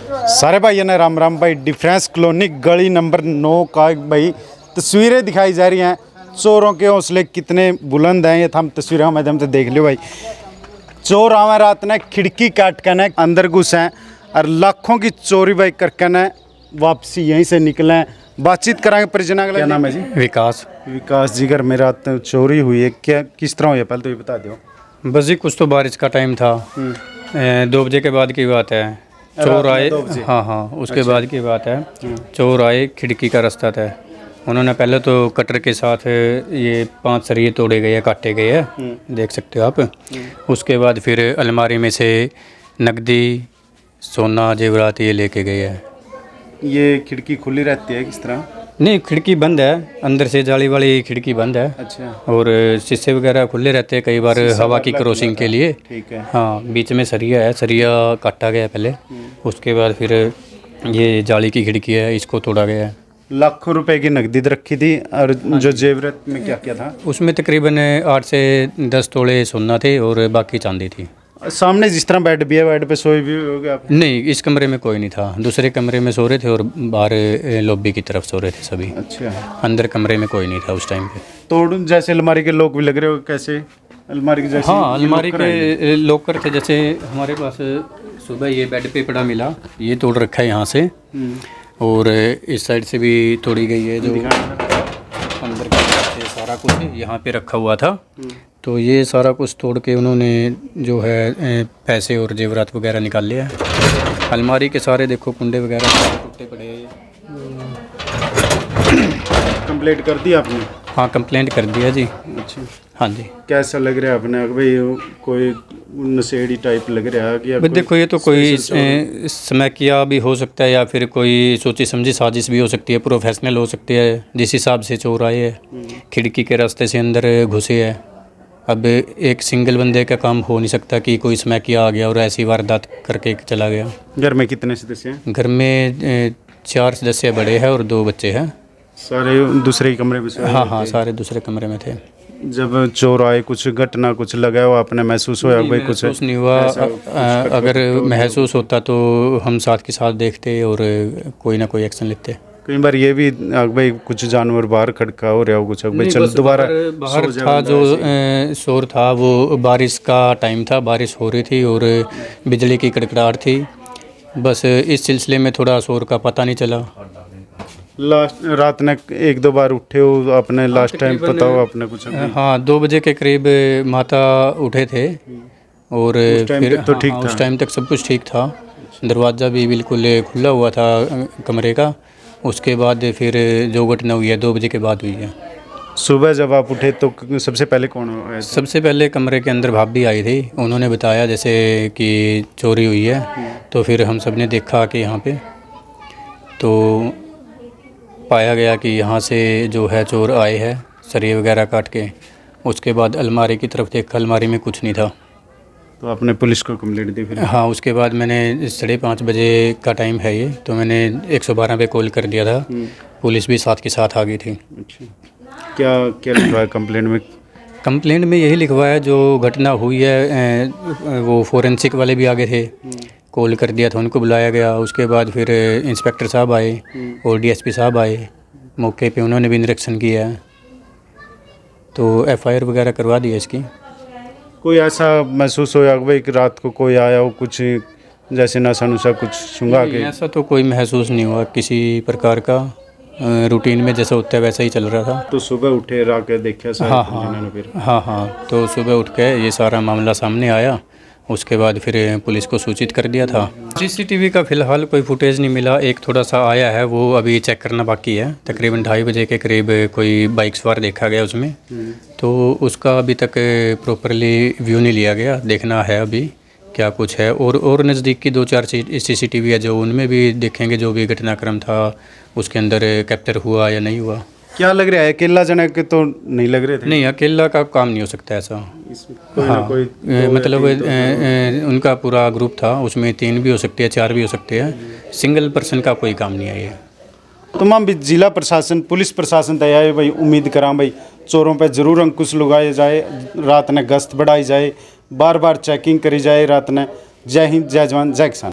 सारे भाइयों ने राम राम भाई। डिफरेंस कॉलोनी गली नंबर 9 का भाई तस्वीरें दिखाई जा रही हैं। चोरों के हौसले कितने बुलंद हैं ये हम तस्वीरों के माध्यम से देख लो भाई। चोर आवे रात ने खिड़की काट कर ने अंदर घुसे और लाखों की चोरी भाई करके ने वापसी यहीं से निकले। बातचीत कराएंगे परिजन। क्या नाम है जी? विकास। विकास जी, घर में रात चोरी हुई है, क्या किस तरह हुई है पहले तो ये बता दो। बस जी कुछ तो बारिश का टाइम था, 2 बजे के बाद की बात है। चोर आए, हाँ, उसके बाद की बात है। चोर आए, खिड़की का रास्ता था। उन्होंने पहले तो कटर के साथ ये 5 सरिये तोड़े गए हैं, काटे गए हैं, देख सकते हो आप। उसके बाद फिर अलमारी में से नकदी, सोना, जेवरात ये लेके गए हैं। ये खिड़की खुली रहती है किस तरह? नहीं, खिड़की बंद है, अंदर से जाली वाली खिड़की बंद है। अच्छा। और शीशे वगैरह खुले रहते हैं कई बार हवा की क्रॉसिंग के लिए। ठीक है। हाँ, बीच में सरिया है, सरिया काटा गया पहले। उसके बाद फिर ये जाली की खिड़की है, इसको तोड़ा गया है। लाखों रुपए की नकदी रखी थी और जो जेवरात में क्या क्या था? उसमें तकरीबन 8 से 10 तोले सोना थे और बाकी चांदी थी। सामने जिस तरह बेड भी है, बेड पे सोए भी हो गया आप? नहीं, इस कमरे में कोई नहीं था, दूसरे कमरे में सो रहे थे और बाहर लॉबी की तरफ सो रहे थे सभी। अच्छा। अंदर कमरे में कोई नहीं था उस टाइम पे। तोड़ जैसे अलमारी के लॉक भी लग रहे हो, कैसे अलमारी के जैसे? हाँ, अलमारी के लॉकर थे। जैसे हमारे पास सुबह ये बेड पे पड़ा मिला, ये तोड़ रखा है यहाँ से, और इस साइड से भी तोड़ी गई है। जो अंदर का ये सारा कुछ यहाँ पे रखा हुआ था, तो ये सारा कुछ तोड़ के उन्होंने जो है पैसे और जेवरात वगैरह निकाल लिया है। अलमारी के सारे देखो कुंडे वगैरह सारे टूटे पड़े हैं। कंप्लेंट कर दी आपने? हाँ, कंप्लेंट कर दिया जी। अच्छा। हाँ जी। कैसा लग रहा है अपने भाई? कोई नशेड़ी टाइप लग रहा है कि देखो, ये तो कोई समय किया भी हो सकता है या फिर कोई सोची समझी साजिश भी हो सकती है, प्रोफेशनल हो सकती है। जिस हिसाब से चोर आए हैं, खिड़की के रास्ते से अंदर घुसे हैं। अब एक सिंगल बंदे का काम हो नहीं सकता कि कोई समय किया आ गया और ऐसी वारदात करके चला गया। घर में कितने सदस्य हैं? घर में 4 सदस्य बड़े हैं और 2 बच्चे हैं। सारे दूसरे ही कमरे में से? हाँ, सारे दूसरे कमरे में थे। जब चोर आए कुछ घटना कुछ लगा हो आपने महसूस होया भाई? कुछ महसूस नहीं हुआ। अगर महसूस होता तो हम साथ के साथ देखते और कोई ना कोई एक्शन लेते। कई बार ये भी भाई कुछ जानवर बाहर खड़का हो रहा हो, कुछ भाई चल दोबारा बाहर था। जो शोर था वो बारिश का टाइम था, बारिश हो रही थी और बिजली की कड़कड़ाहट थी। बस इस सिलसिले में थोड़ा शोर का पता नहीं चला। लास्ट रात ने 1-2 बार उठे हो आपने? लास्ट टाइम पता हो आपने कुछ? हाँ, 2 बजे के करीब माता उठे थे और फिर तो ठीक था? उस टाइम तक सब कुछ ठीक था। दरवाज़ा भी बिल्कुल खुला हुआ था कमरे का। उसके बाद फिर जो घटना हुई है 2 बजे के बाद हुई है। सुबह जब आप उठे तो सबसे पहले कौन आया? सबसे पहले कमरे के अंदर भाभी आई थी। उन्होंने बताया जैसे कि चोरी हुई है, तो फिर हम सब ने देखा कि यहाँ पे तो पाया गया कि यहाँ से जो है चोर आए हैं सरिये वगैरह काट के। उसके बाद अलमारी की तरफ देखा, अलमारी में कुछ नहीं था। तो आपने पुलिस को कंप्लेंट दी फिर? हाँ, उसके बाद मैंने 5:30 बजे का टाइम है ये, तो मैंने 112 पे कॉल कर दिया था। पुलिस भी साथ के साथ आ गई थी। अच्छा। क्या क्या लिखवाया कंप्लेंट में? कंप्लेंट में यही लिखवाया जो घटना हुई है। वो फोरेंसिक वाले भी आ गए थे, कॉल कर दिया था, उनको बुलाया गया। उसके बाद फिर इंस्पेक्टर साहब आए और डीएसपी साहब आए मौके पे, उन्होंने भी निरीक्षण किया है, तो एफआईआर वगैरह करवा दी है इसकी। कोई ऐसा महसूस होया भाई कि रात को कोई आया हो कुछ जैसे नशा नुशा कुछ सूंघा के? ऐसा तो कोई महसूस नहीं हुआ किसी प्रकार का। रूटीन में जैसा होता है वैसा ही चल रहा था। तो सुबह उठे रा के देखा सारे? हाँ, तो सुबह उठ के ये सारा मामला सामने आया। उसके बाद फिर पुलिस को सूचित कर दिया था। सीसीटीवी का फ़िलहाल कोई फुटेज नहीं मिला। एक थोड़ा सा आया है, वो अभी चेक करना बाकी है। तकरीबन 2:30 बजे के करीब कोई बाइक सवार देखा गया उसमें, तो उसका अभी तक प्रॉपरली व्यू नहीं लिया गया। देखना है अभी क्या कुछ है। और नज़दीक की 2-4 सीसीटीवी है जो उनमें भी देखेंगे जो भी घटनाक्रम था उसके अंदर कैप्चर हुआ या नहीं हुआ। क्या लग रहा है अकेला जना के तो नहीं लग रहे थे? नहीं, अकेला का काम नहीं हो सकता ऐसा। कोई हाँ, ना कोई मतलब उनका पूरा ग्रुप था, उसमें 3 भी हो सकते हैं, 4 भी हो सकते हैं। सिंगल पर्सन का कोई काम नहीं है ये। तमाम भी जिला प्रशासन पुलिस प्रशासन तैयार है भाई। उम्मीद करा भाई चोरों पे जरूर अंकुश लगाए जाए, रात ने गश्त बढ़ाई जाए, बार बार चेकिंग करी जाए रात ने। जय हिंद, जय जवान, जय किसान।